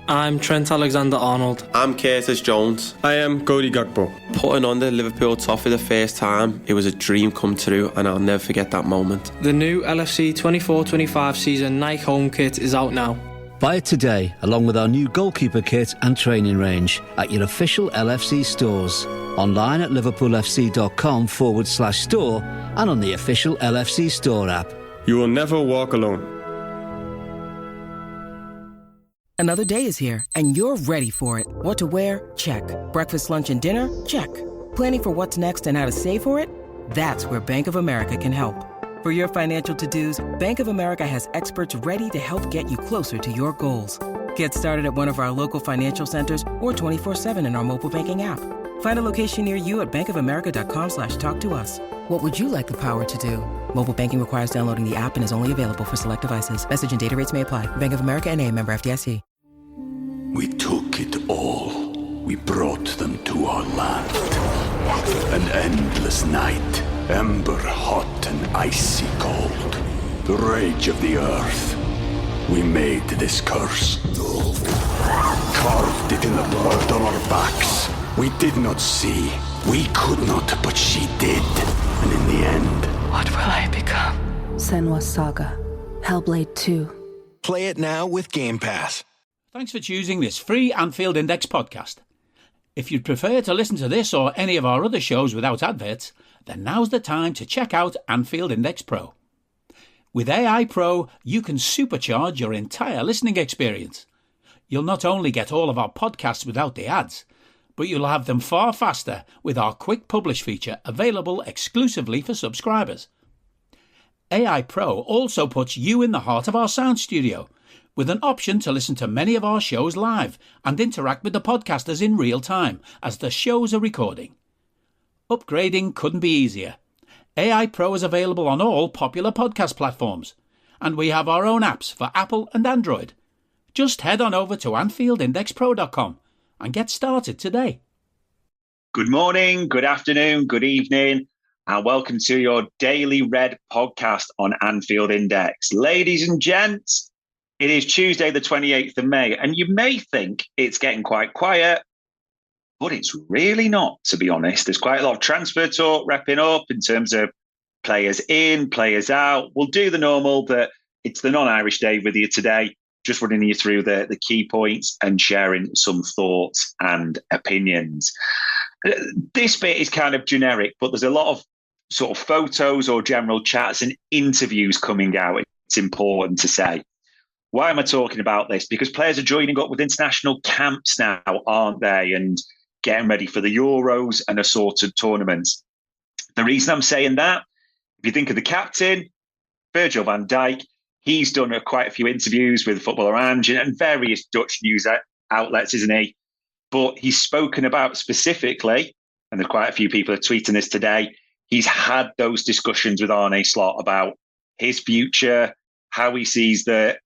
I'm Trent Alexander-Arnold. I'm Curtis Jones. I am Cody Gakpo. Putting on the Liverpool top for the first time, it was a dream come true, and I'll never forget that moment. The new LFC 24-25 season Nike home kit is out now. Buy it today, along with our new goalkeeper kit and training range at your official LFC stores. Online at liverpoolfc.com/store and on the official LFC store app. You will never walk alone. Another day is here, and you're ready for it. What to wear? Check. Breakfast, lunch, and dinner? Check. Planning for what's next and how to save for it? That's where Bank of America can help. For your financial to-dos, Bank of America has experts ready to help get you closer to your goals. Get started at one of our local financial centers or 24/7 in our mobile banking app. Find a location near you at bankofamerica.com/talktous. What would you like the power to do? Mobile banking requires downloading the app and is only available for select devices. Message and data rates may apply. Bank of America N.A., member FDIC. We took it all. We brought them to our land. An endless night, ember hot and icy cold. The rage of the earth. We made this curse. Carved it in the blood on our backs. We did not see. We could not, but she did. And in the end... What will I become? Senua's Saga. Hellblade 2. Play it now with Game Pass. Thanks for choosing this free Anfield Index podcast. If you'd prefer to listen to this or any of our other shows without adverts, then now's the time to check out Anfield Index Pro. With AI Pro, you can supercharge your entire listening experience. You'll not only get all of our podcasts without the ads, but you'll have them far faster with our Quick Publish feature available exclusively for subscribers. AI Pro also puts you in the heart of our sound studio, with an option to listen to many of our shows live and interact with the podcasters in real time as the shows are recording. Upgrading couldn't be easier. AI Pro is available on all popular podcast platforms, and we have our own apps for Apple and Android. Just head on over to AnfieldIndexPro.com and get started today. Good morning, good afternoon, good evening, and welcome to your Daily Red podcast on Anfield Index. Ladies and gents, it is Tuesday, the 28th of May, and you may think it's getting quite quiet, but it's really not, to be honest. There's quite a lot of transfer talk wrapping up in terms of players in, players out. We'll do the normal, that it's the non-Irish day with you today, just running you through the key points and sharing some thoughts and opinions. This bit is kind of generic, but there's a lot of sort of photos or general chats and interviews coming out. It's important to say. Why am I talking about this? Because players are joining up with international camps now, aren't they? And getting ready for the Euros and assorted tournaments. The reason I'm saying that, if you think of the captain, Virgil van Dijk, he's done quite a few interviews with Footballer Ange and various Dutch news outlets, isn't he? But he's spoken about specifically, and there's quite a few people are tweeting this today, he's had those discussions with Arne Slot about his future, how he sees the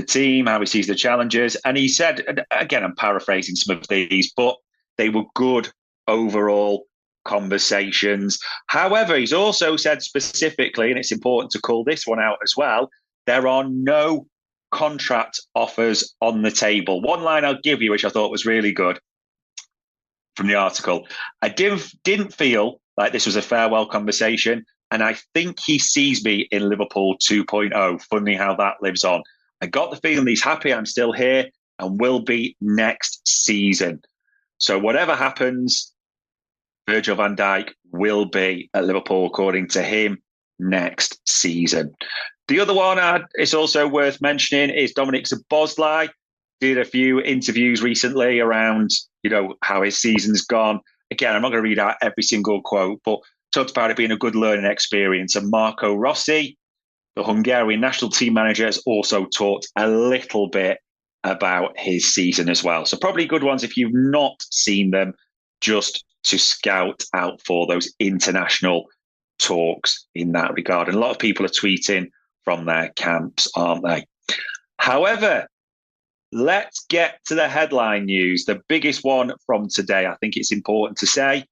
team, how he sees the challenges. And he said, and again, I'm paraphrasing some of these, but they were good overall conversations. However, he's also said specifically, and it's important to call this one out as well, there are no contract offers on the table. One line I'll give you, which I thought was really good from the article. I didn't feel like this was a farewell conversation, and I think he sees me in Liverpool 2.0. Funny how that lives on. I got the feeling he's happy I'm still here and will be next season. So whatever happens, Virgil van Dijk will be at Liverpool, according to him, next season. The other one it's also worth mentioning is Dominic Szoboszlai. Did a few interviews recently around, how his season's gone. Again, I'm not going to read out every single quote, but talked about it being a good learning experience. And Marco Rossi, the Hungarian national team manager, has also talked a little bit about his season as well. So probably good ones if you've not seen them, just to scout out for those international talks in that regard. And a lot of people are tweeting from their camps, aren't they? However, let's get to the headline news. The biggest one from today, I think it's important to say,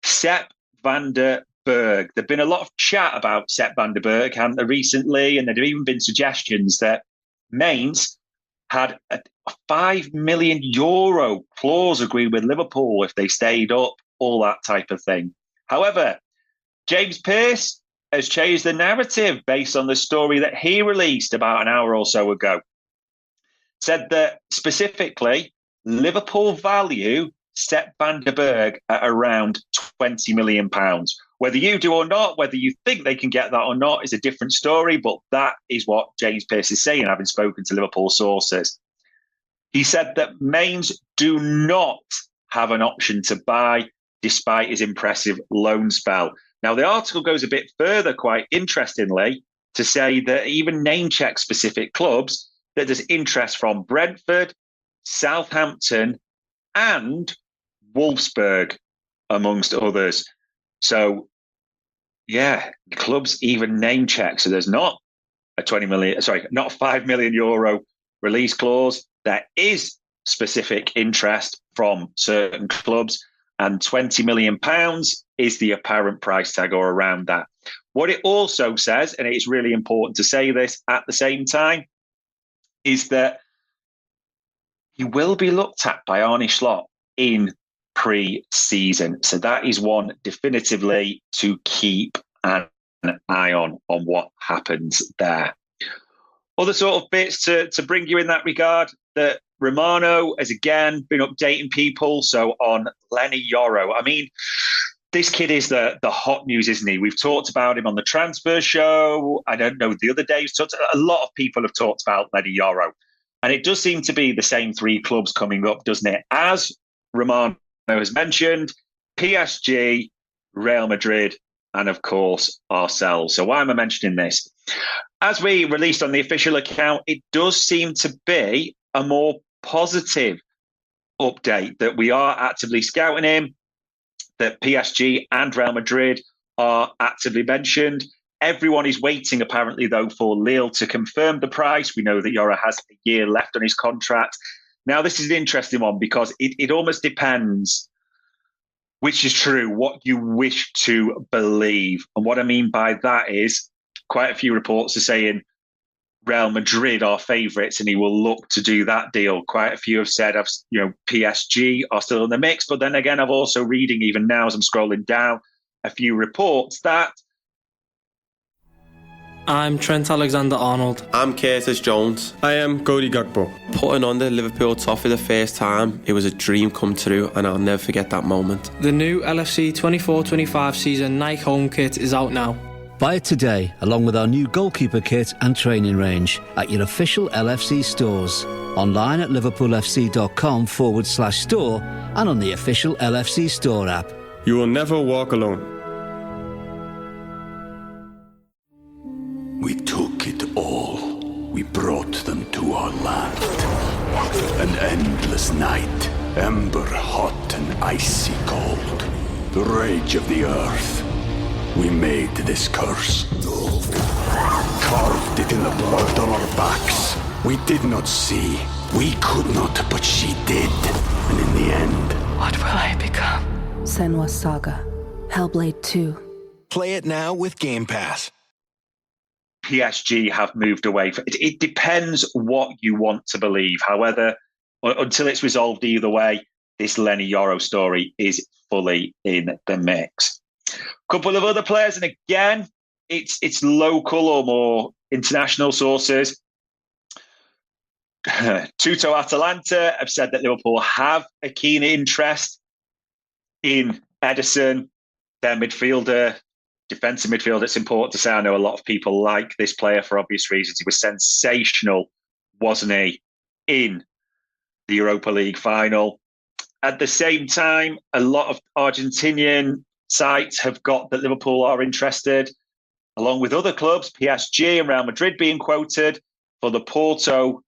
Sepp van der Berg. There've been a lot of chat about Sepp van der Berg, haven't there, recently? And there have even been suggestions that Mainz had a €5 million clause agreed with Liverpool if they stayed up, all that type of thing. However, James Pearce has changed the narrative based on the story that he released about an hour or so ago. Said that specifically, Liverpool value Sepp van den Berg at around £20 million. Whether you do or not, whether you think they can get that or not is a different story, but that is what James Pearce is saying, having spoken to Liverpool sources. He said that Mainz do not have an option to buy despite his impressive loan spell. Now, the article goes a bit further, quite interestingly, to say that even name-check specific clubs, that there's interest from Brentford, Southampton, and Wolfsburg, amongst others. So, yeah, clubs even name check. So there's not a not a €5 million release clause. There is specific interest from certain clubs, and £20 million is the apparent price tag or around that. What it also says, and it's really important to say this at the same time, is that he will be looked at by Arne Slot in pre-season. So that is one definitively to keep an eye on what happens there. Other sort of bits to bring you in that regard, that Romano has again been updating people. So on Lenny Yoro, I mean, this kid is the hot news, isn't he? We've talked about him on the transfer show. I don't know, the other day, a lot of people have talked about Lenny Yoro. And it does seem to be the same three clubs coming up, doesn't it? As Romano has mentioned, PSG, Real Madrid, and of course, ourselves. So why am I mentioning this? As we released on the official account, it does seem to be a more positive update that we are actively scouting him, that PSG and Real Madrid are actively mentioned. Everyone is waiting, apparently, though, for Lille to confirm the price. We know that Yoro has a year left on his contract. Now, this is an interesting one because it almost depends which is true, what you wish to believe. And what I mean by that is quite a few reports are saying Real Madrid are favourites and he will look to do that deal. Quite a few have said, PSG are still in the mix. But then again, I'm also reading, even now as I'm scrolling down, a few reports that I'm Trent Alexander-Arnold. I'm Curtis Jones. I am Cody Gakpo. Putting on the Liverpool top for the first time, it was a dream come true, and I'll never forget that moment. The new LFC 24-25 season Nike home kit is out now. Buy it today, along with our new goalkeeper kit and training range at your official LFC stores. Online at liverpoolfc.com/store and on the official LFC store app. You will never walk alone. We took it all. We brought them to our land. An endless night, ember hot and icy cold. The rage of the earth. We made this curse. Carved it in the blood on our backs. We did not see. We could not, but she did. And in the end... What will I become? Senwa Saga. Hellblade 2. Play it now with Game Pass. PSG have moved away. It depends what you want to believe. However, until it's resolved either way, this Lenny Yoro story is fully in the mix. A couple of other players, and again, it's local or more international sources. Tutto Atalanta have said that Liverpool have a keen interest in Ederson, their midfielder, defensive midfielder. It's important to say, I know a lot of people like this player for obvious reasons. He was sensational, wasn't he, in the Europa League final. At the same time, a lot of Argentinian sites have got that Liverpool are interested, along with other clubs, PSG and Real Madrid being quoted for the Porto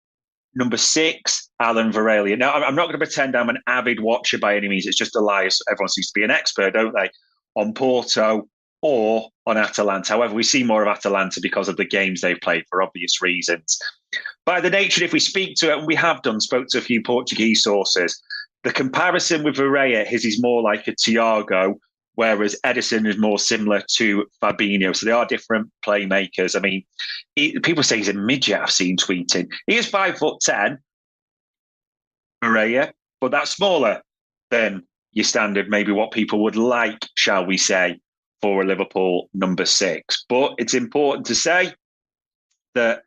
number 6, Alan Varela. Now, I'm not going to pretend I'm an avid watcher by any means. It's just a lie. Everyone seems to be an expert, don't they, on Porto or on Atalanta. However, we see more of Atalanta because of the games they've played for obvious reasons. By the nature, if we speak to it, and we have spoke to a few Portuguese sources, the comparison with Varela, his is more like a Thiago, whereas Ederson is more similar to Fabinho. So they are different playmakers. I mean, people say he's a midget, I've seen tweeting. He is 5'10", Varela, but that's smaller than your standard, maybe what people would like, shall we say, for a Liverpool number 6. But it's important to say that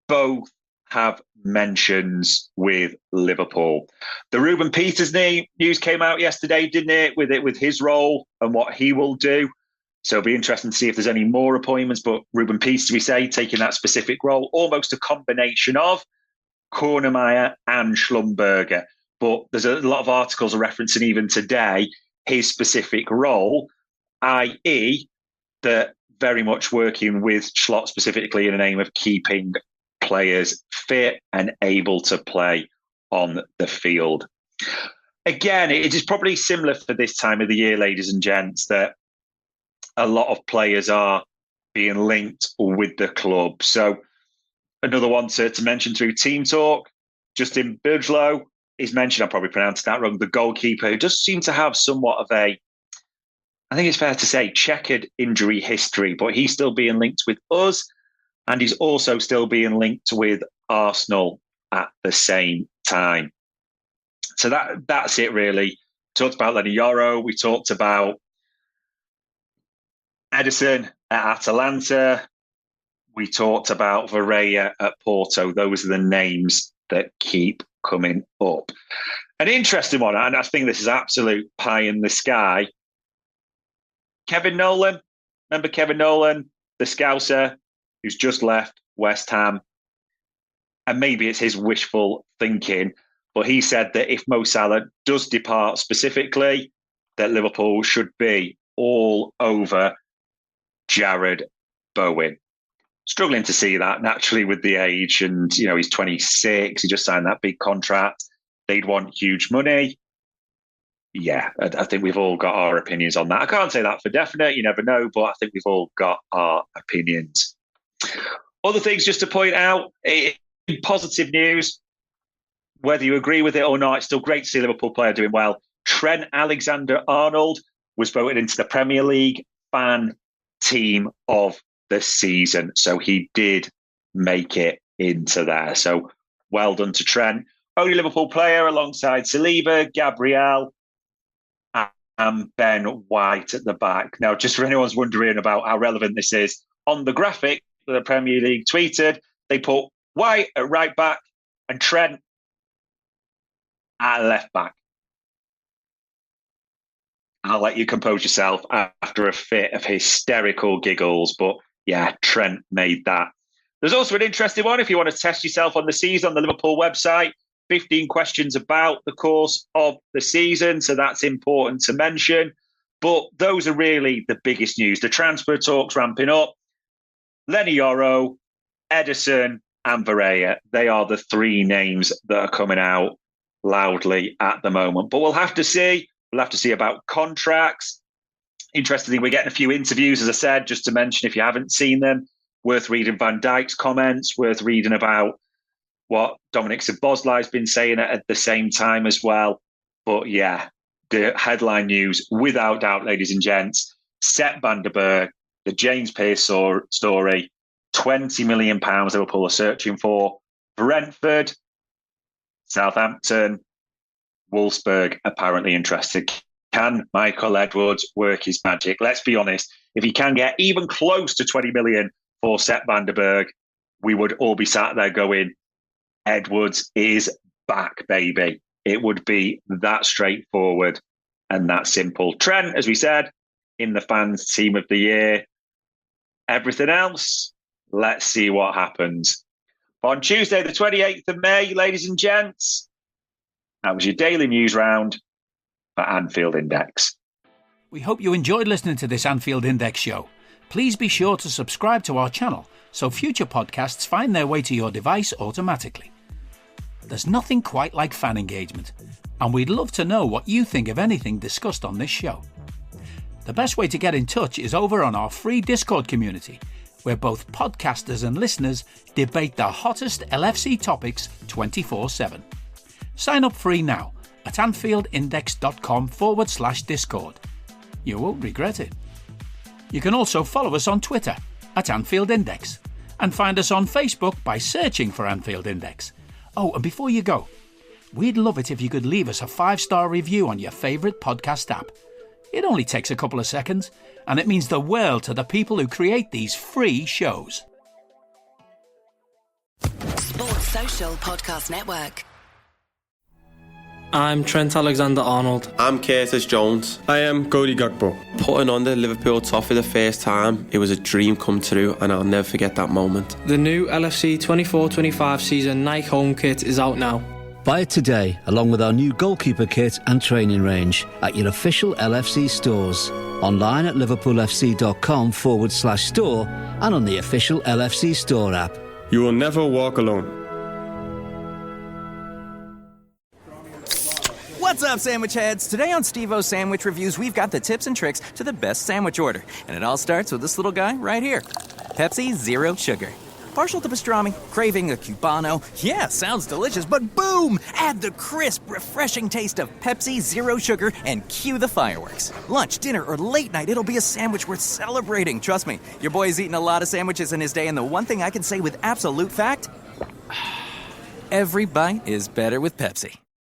both have mentions with Liverpool. The Ruben Peters news came out yesterday, didn't it? With his role and what he will do. So it'll be interesting to see if there's any more appointments. But Ruben Peters, we say, taking that specific role, almost a combination of Kornemeyer and Schlumberger. But there's a lot of articles referencing even today his specific role, i.e. that very much working with Schlott specifically in the name of keeping players fit and able to play on the field. Again, it is probably similar for this time of the year, ladies and gents, that a lot of players are being linked with the club. So another one to mention through Team Talk, Justin Bigelow is mentioned, I probably pronounced that wrong, the goalkeeper, who does seem to have somewhat of a, I think it's fair to say, checkered injury history, but he's still being linked with us, and he's also still being linked with Arsenal at the same time. So that's it, really. Talked about Lenny Yoro. We talked about Edison at Atalanta. We talked about Varela at Porto. Those are the names that keep coming up. An interesting one, and I think this is absolute pie in the sky. Kevin Nolan. Remember Kevin Nolan, the Scouser, who's just left West Ham? And maybe it's his wishful thinking, but he said that if Mo Salah does depart specifically, that Liverpool should be all over Jared Bowen. Struggling to see that naturally with the age, and he's 26. He just signed that big contract. They'd want huge money. Yeah, I think we've all got our opinions on that. I can't say that for definite. You never know, but I think we've all got our opinions. Other things just to point out, positive news, whether you agree with it or not, it's still great to see a Liverpool player doing well. Trent Alexander-Arnold was voted into the Premier League fan team of the season. So he did make it into there. So well done to Trent. Only Liverpool player alongside Saliba, Gabriel, and Ben White at the back. Now, just for anyone's wondering about how relevant this is, on the graphic that the Premier League tweeted, they put White at right back and Trent at left back. I'll let you compose yourself after a fit of hysterical giggles, but yeah, Trent made that. There's also an interesting one if you want to test yourself on the season on the Liverpool website. 15 questions about the course of the season, so that's important to mention. But those are really the biggest news. The transfer talks ramping up. Lenny Yoro, Edison, and Varela. They are the three names that are coming out loudly at the moment. But we'll have to see. We'll have to see about contracts. Interestingly, we're getting a few interviews, as I said, just to mention if you haven't seen them. Worth reading Van Dijk's comments, worth reading about what Dominic Szoboszlai's been saying at the same time as well. But yeah, the headline news, without doubt, ladies and gents, Sepp van der Berg, the James Pearce story, £20 million Liverpool are searching for. Brentford, Southampton, Wolfsburg apparently interested. Can Michael Edwards work his magic? Let's be honest, if he can get even close to 20 million for Sepp van der Berg, we would all be sat there going, Edwards is back, baby. It would be that straightforward and that simple. Trent, as we said, in the fans' team of the year. Everything else, let's see what happens. On Tuesday, the 28th of May, ladies and gents, that was your daily news round for Anfield Index. We hope you enjoyed listening to this Anfield Index show. Please be sure to subscribe to our channel so future podcasts find their way to your device automatically. There's nothing quite like fan engagement, and we'd love to know what you think of anything discussed on this show. The best way to get in touch is over on our free Discord community, where both podcasters and listeners debate the hottest LFC topics 24/7. Sign up free now at AnfieldIndex.com/Discord. You won't regret it. You can also follow us on Twitter at AnfieldIndex and find us on Facebook by searching for Anfield Index. Oh, and before you go, we'd love it if you could leave us a 5-star review on your favourite podcast app. It only takes a couple of seconds, and it means the world to the people who create these free shows. Sports Social Podcast Network. I'm Trent Alexander-Arnold. I'm Curtis Jones. I am Cody Gakpo. Putting on the Liverpool top for the first time, it was a dream come true, and I'll never forget that moment. The new LFC 24-25 season Nike home kit is out now. Buy it today, along with our new goalkeeper kit and training range at your official LFC stores. Online at liverpoolfc.com/store and on the official LFC store app. You will never walk alone. What's up, sandwich heads? Today on Steve-O's Sandwich Reviews, we've got the tips and tricks to the best sandwich order. And it all starts with this little guy right here. Pepsi Zero Sugar. Partial to pastrami, craving a Cubano. Yeah, sounds delicious, but boom! Add the crisp, refreshing taste of Pepsi Zero Sugar and cue the fireworks. Lunch, dinner, or late night, it'll be a sandwich worth celebrating. Trust me, your boy's eaten a lot of sandwiches in his day, and the one thing I can say with absolute fact, every bite is better with Pepsi.